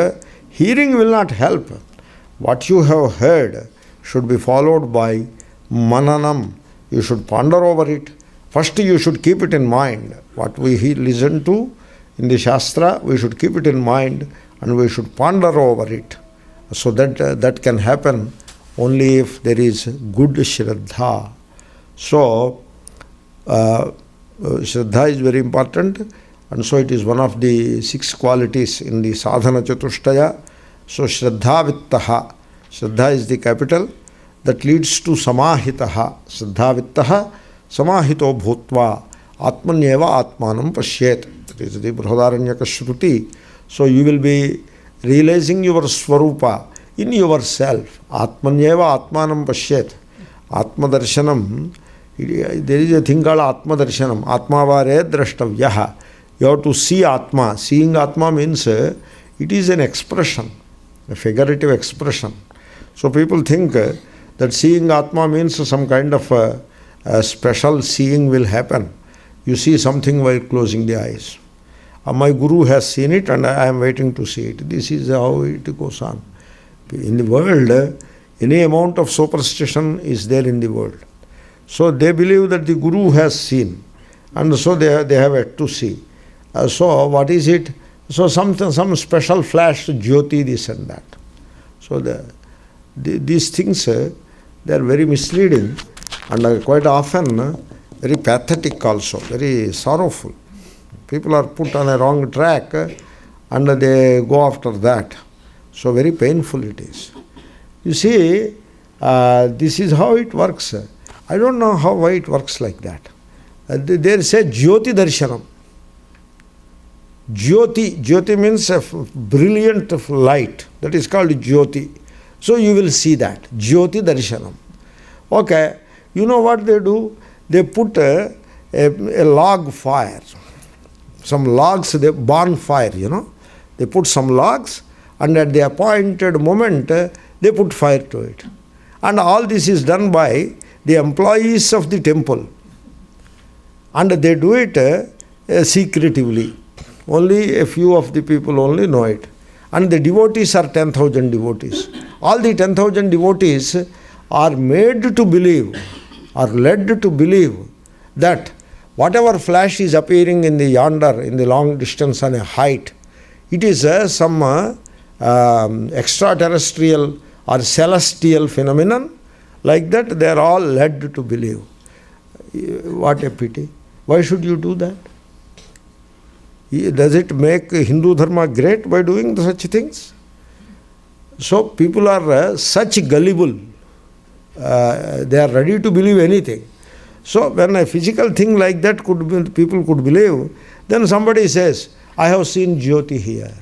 hearing will not help. What you have heard should be followed by mananam. You should ponder over it. First you should keep it in mind. What we listen to in the Shastra, we should keep it in mind and we should ponder over it. So that can happen only if there is good Shraddha. So Shraddha is very important, and so it is one of the 6 qualities in the Sadhana Chatushtaya. So Shraddha Vittaha, Shraddha is the capital that leads to Samahitaha. Shraddha Vittaha Samahito Bhutva Atmanyeva Atmanam Pashyet. That is the Brihadaranyaka Shruti. So you will be realizing your Swarupa in yourself. Atmanyeva Atmanam Pashyet. Atma Darshanam. There is a thing called Atma Darshanam. Atmavare Drashtavyaha. You have to see Atma. Seeing Atma means it is an expression, a figurative expression. So people think that seeing Atma means some kind of a special seeing will happen. You see something while closing the eyes. My Guru has seen it and I am waiting to see it. This is how it goes on. In the world, any amount of superstition is there in the world. So they believe that the Guru has seen, and so they have yet to see. So what is it? So some special flash, Jyoti, this and that. So these things, they are very misleading and quite often very pathetic also, very sorrowful. People are put on a wrong track and they go after that. So very painful it is. You see, this is how it works. I don't know why it works like that. There is a Jyoti Darshanam. Jyoti means a brilliant light. That is called Jyoti. So you will see that. Jyoti Darshanam. Okay. You know what they do? They put a log fire. Some logs, they bonfire, They put some logs and at the appointed moment, they put fire to it. And all this is done by the employees of the temple. And they do it secretively. Only a few of the people only know it. And the devotees are 10,000 devotees. All the 10,000 devotees are made to believe, are led to believe that whatever flash is appearing in the yonder, in the long distance on a height, it is some extraterrestrial or celestial phenomenon. Like that, they are all led to believe. What a pity. Why should you do that? Does it make Hindu Dharma great by doing such things? So people are such gullible. They are ready to believe anything. So when a physical thing like that people could believe, then somebody says, I have seen Jyoti here.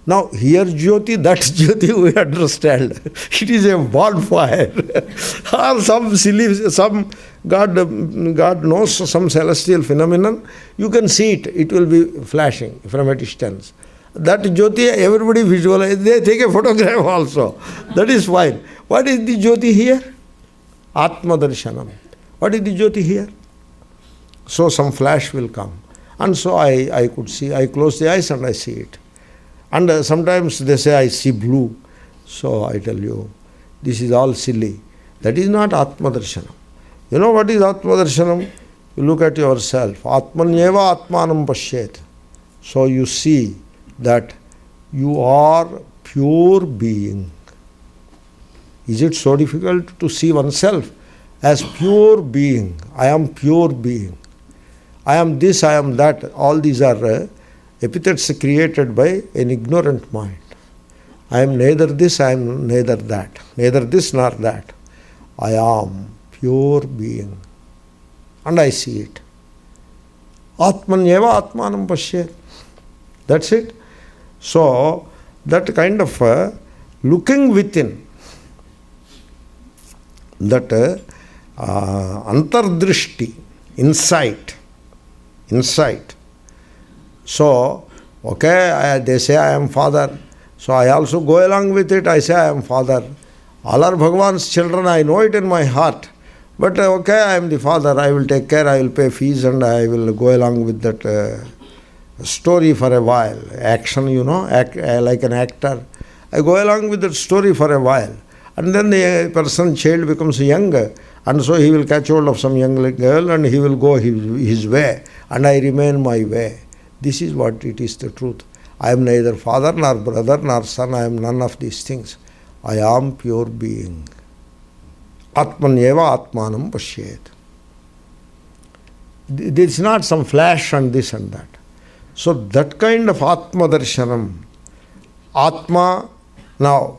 Now here Jyoti, that Jyoti we understand. It is a bonfire. Or some silly, God knows, some celestial phenomenon. You can see it. It will be flashing from a distance. That Jyoti, everybody visualize. They take a photograph also. That is fine. What is the Jyoti here? Atma Darshanam. What is the Jyoti here? So some flash will come. And so I could see. I close the eyes and I see it. And sometimes they say, I see blue. So I tell you, this is all silly. That is not Atma Darshanam. You know what is Atma Darshanam? You look at yourself. Atmanyeva Atmanam Pashyet. So you see that you are pure being. Is it so difficult to see oneself as pure being? I am pure being. I am this, I am that. All these are epithets created by an ignorant mind. I am neither this, I am neither that. Neither this nor that. I am pure being. And I see it. Atmanyeva Atmanam Pashyet. That's it. So, that kind of looking within, that antardrishti, insight insight. So, okay, they say I am father, so I also go along with it, I say I am father. All are Bhagavan's children, I know it in my heart. But okay, I am the father, I will take care, I will pay fees and I will go along with that story for a while. Action, act, like an actor. I go along with that story for a while. And then the child becomes younger, and so he will catch hold of some young girl and he will go his way, and I remain my way. This is what it is, the truth. I am neither father nor brother nor son, I am none of these things. I am pure being. Atmanyeva Atmanam Pashyet. There is not some flash and this and that. So that kind of Atma Darshanam, Atma, now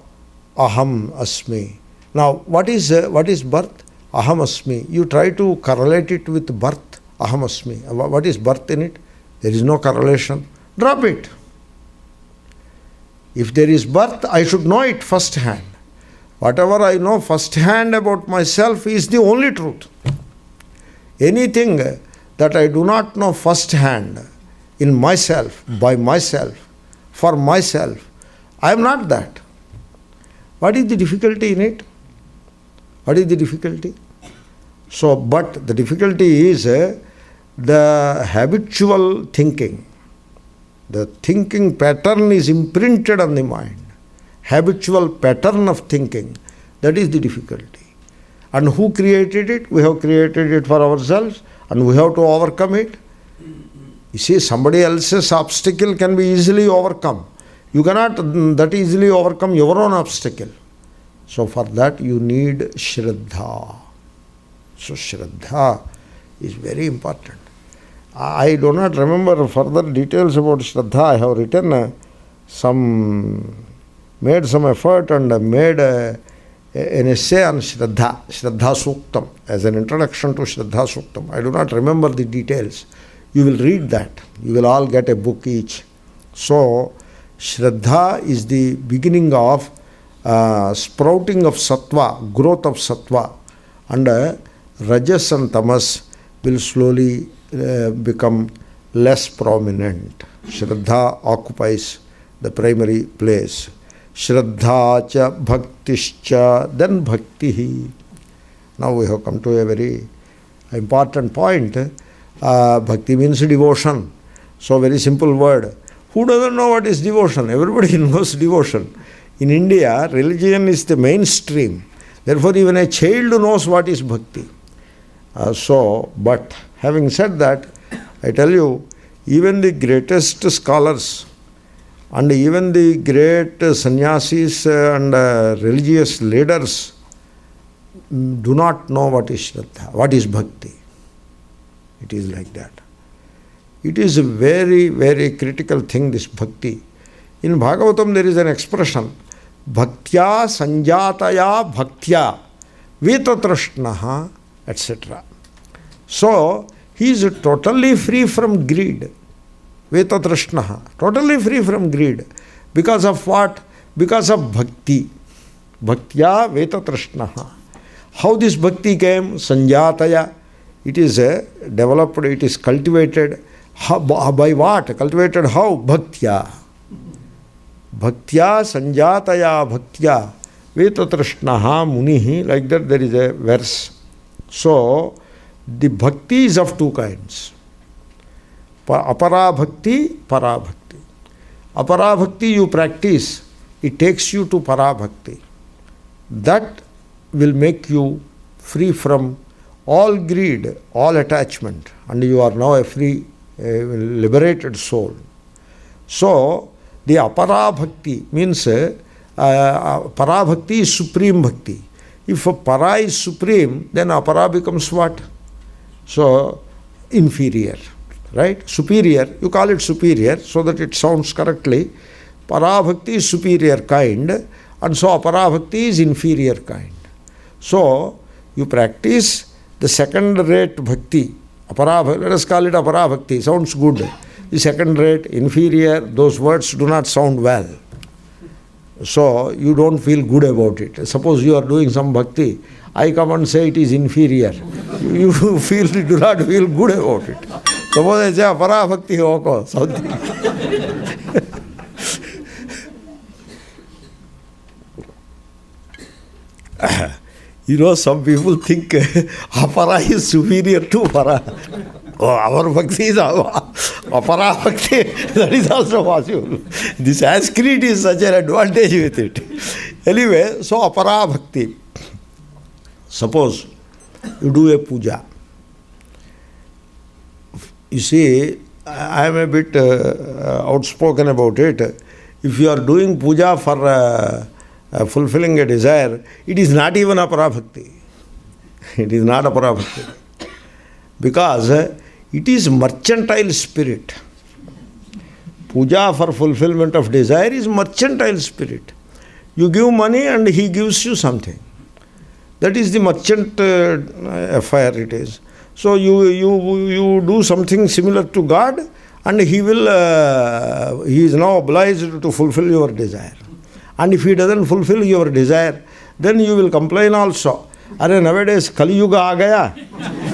Aham Asmi. Now what is birth? Aham Asmi. You try to correlate it with birth. Aham Asmi. What is birth in it? There is no correlation. Drop it. If there is birth, I should know it first hand. Whatever I know first hand about myself is the only truth. Anything that I do not know first hand in myself, by myself, for myself, I am not that. What is the difficulty in it? What is the difficulty? So, but the difficulty is the habitual thinking. The thinking pattern is imprinted on the mind. Habitual pattern of thinking, that is the difficulty. And who created it? We have created it for ourselves, and we have to overcome it. You see, somebody else's obstacle can be easily overcome. You cannot that easily overcome your own obstacle. So for that you need Shraddha. So Shraddha is very important. I do not remember further details about Shraddha. I have written made some effort and made an essay on Shraddha Suktam, as an introduction to Shraddha Suktam. I do not remember the details. You will read that. You will all get a book each. So, Shraddha is the beginning of sprouting of sattva, growth of sattva. And rajas and tamas will slowly become less prominent. Shraddha occupies the primary place. Shraddha cha bhaktischa, then bhakti. Now we have come to a very important point. Bhakti means devotion. So very simple word. Who doesn't know what is devotion? Everybody knows devotion. In India, religion is the mainstream. Therefore, even a child knows what is bhakti. But having said that, I tell you, even the greatest scholars and even the great sannyasis and religious leaders do not know what is Shraddha, what is bhakti. It is like that. It is a very, very critical thing, this bhakti. In Bhagavatam there is an expression, bhaktya sanjataya bhaktya vitatrashnaha, etc. So, he is totally free from greed. Vitatrashnaha, totally free from greed. Because of what? Because of bhakti. Bhaktya vitatrashnaha. How this bhakti came? Sanjataya. It is developed, it is cultivated. By what? Cultivated how? Bhaktya. Bhaktya sanjataya bhaktya vetatrashnaha munihi. Like that there is a verse. So, the bhakti is of two kinds. Apara bhakti, para bhakti. Apara bhakti you practice, it takes you to para bhakti. That will make you free from all greed, all attachment, and you are now a free, liberated soul. So, the apara bhakti means para bhakti is supreme bhakti. If para is supreme, then apara becomes what? So, inferior, right? Superior, you call it superior so that it sounds correctly. Para bhakti is superior kind, and so apara bhakti is inferior kind. So, you practice the second rate bhakti, apara, let us call it apara bhakti, sounds good. The second rate, inferior, those words do not sound well. So, you don't feel good about it. Suppose you are doing some bhakti, I come and say it is inferior. You do not feel good about it. Suppose I say apara bhakti hoko, something. Some people think apara is superior to para. Oh, our bhakti is apara bhakti. That is also possible. This Sanskrit is such an advantage with it. Anyway, so apara bhakti. Suppose you do a puja. You see, I am a bit outspoken about it. If you are doing puja for fulfilling a desire, it is not even apara bhakti. It is not apara bhakti. Because it is mercantile spirit. Puja for fulfillment of desire is mercantile spirit. You give money and he gives you something. That is the merchant affair it is. So you do something similar to God, and he is now obliged to fulfill your desire. And if he doesn't fulfill your desire, then you will complain also. Are nowadays Kali Yuga aa gaya.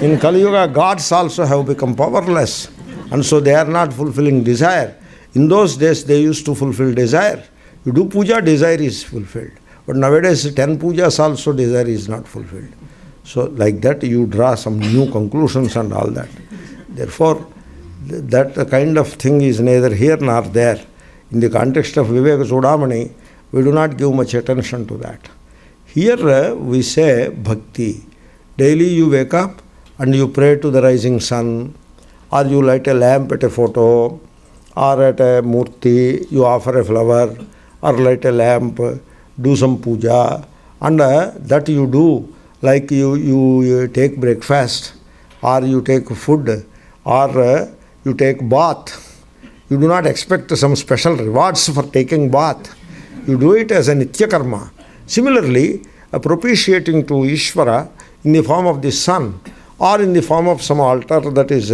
In Kali Yuga, gods also have become powerless, and so they are not fulfilling desire. In those days, they used to fulfill desire. You do puja, desire is fulfilled. But nowadays, 10 pujas also, desire is not fulfilled. So like that, you draw some new conclusions and all that. Therefore, that kind of thing is neither here nor there. In the context of Viveka Chudamani, we do not give much attention to that. Here we say bhakti. Daily you wake up and you pray to the rising sun, or you light a lamp at a photo, or at a murti, you offer a flower, or light a lamp, do some puja, and that you do, like you take breakfast, or you take food, or you take bath. You do not expect some special rewards for taking bath. You do it as a nitya karma. Similarly, propitiating to Ishvara in the form of the sun, or in the form of some altar that is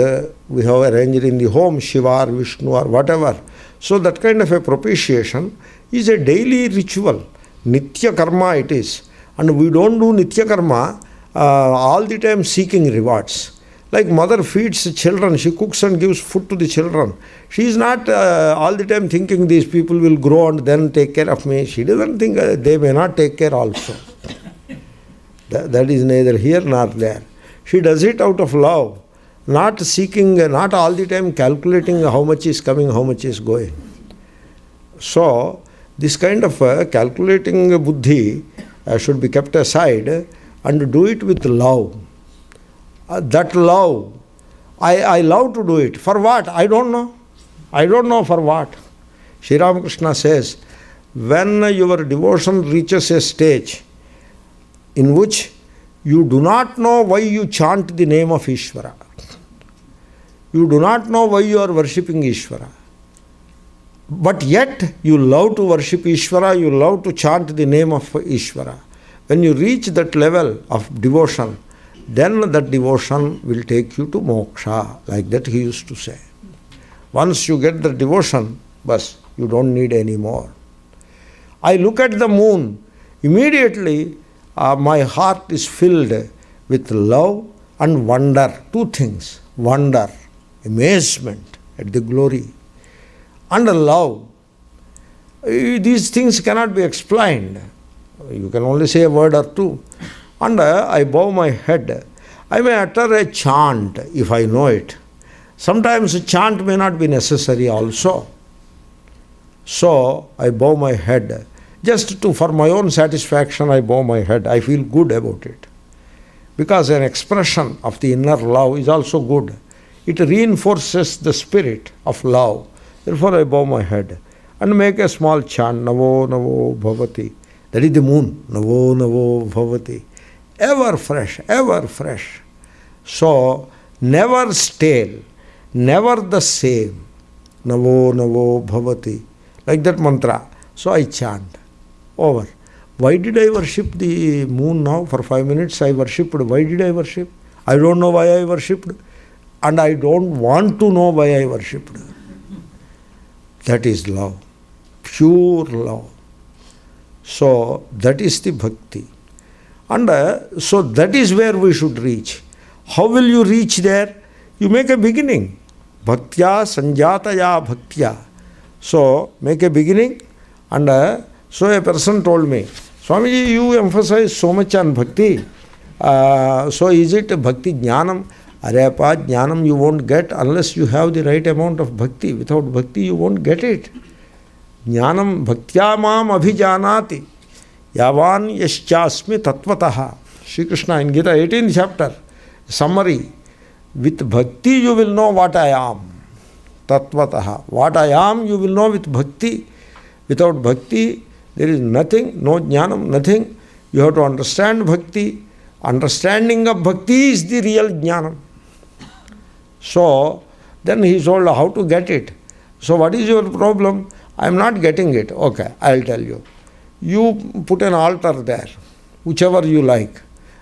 we have arranged in the home, Shiva or Vishnu or whatever. So that kind of a propitiation is a daily ritual. Nitya karma it is. And we don't do nitya karma all the time seeking rewards. Like mother feeds children, she cooks and gives food to the children. She is not all the time thinking these people will grow and then take care of me. She doesn't think they may not take care also. That is neither here nor there. She does it out of love, not seeking, not all the time calculating how much is coming, how much is going. So, this kind of calculating buddhi should be kept aside and do it with love. That love, I love to do it. For what? I don't know. I don't know for what. Sri Ramakrishna says, when your devotion reaches a stage in which you do not know why you chant the name of Ishvara. You do not know why you are worshipping Ishvara. But yet you love to worship Ishvara, you love to chant the name of Ishvara. When you reach that level of devotion, then that devotion will take you to moksha, like that he used to say. Once you get the devotion, bas, you don't need any more. I look at the moon, immediately my heart is filled with love and wonder. Two things, wonder, amazement at the glory, and love. These things cannot be explained. You can only say a word or two. And I bow my head. I may utter a chant if I know it. Sometimes a chant may not be necessary also. So I bow my head. Just for my own satisfaction, I bow my head. I feel good about it. Because an expression of the inner love is also good. It reinforces the spirit of love. Therefore I bow my head and make a small chant, Navo Navo Bhavati. That is the moon, Navo Navo Bhavati. Ever fresh, ever fresh. So, never stale, never the same. Navo Navo Bhavati. Like that mantra. So I chant. Over. Why did I worship the moon now? For 5 minutes I worshipped. Why did I worship? I don't know why I worshipped. And I don't want to know why I worshipped. That is love. Pure love. So, that is the bhakti. And so that is where we should reach. How will you reach there? You make a beginning. Bhaktya sanjataya bhaktya. So, make a beginning. And so a person told me, Swamiji, you emphasize so much on bhakti. So is it bhakti jnanam? Areyappa, jnanam you won't get unless you have the right amount of bhakti. Without bhakti you won't get it. Jnanam bhaktya mam abhijanati yavan yaschasmi tattvataha. Shri Krishna in Gita 18th chapter, summary. With bhakti you will know what I am. Tattvataha. What I am you will know with bhakti. Without bhakti there is nothing, no jnanam, nothing. You have to understand bhakti. Understanding of bhakti is the real jnanam. So, then he told how to get it. So, what is your problem? I am not getting it. Okay, I will tell you. You put an altar there, whichever you like.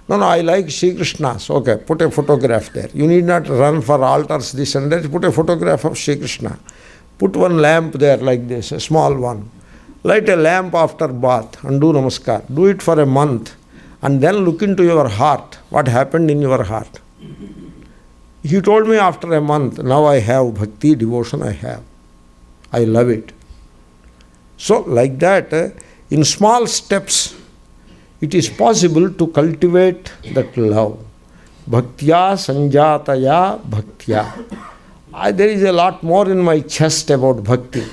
No, I like Sri Krishna's. Okay, put a photograph there. You need not run for altars, this and that. Put a photograph of Sri Krishna. Put one lamp there like this, a small one. Light a lamp after bath and do namaskar. Do it for a month. And then look into your heart. What happened in your heart? He told me after a month, now I have bhakti, devotion I have. I love it. So like that, in small steps, it is possible to cultivate that love. Bhaktya sanjataya bhaktya. There is a lot more in my chest about bhakti.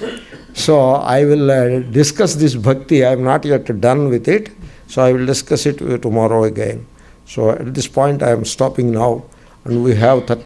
So I will discuss this bhakti. I am not yet done with it. So I will discuss it tomorrow again. So at this point I am stopping now, and we have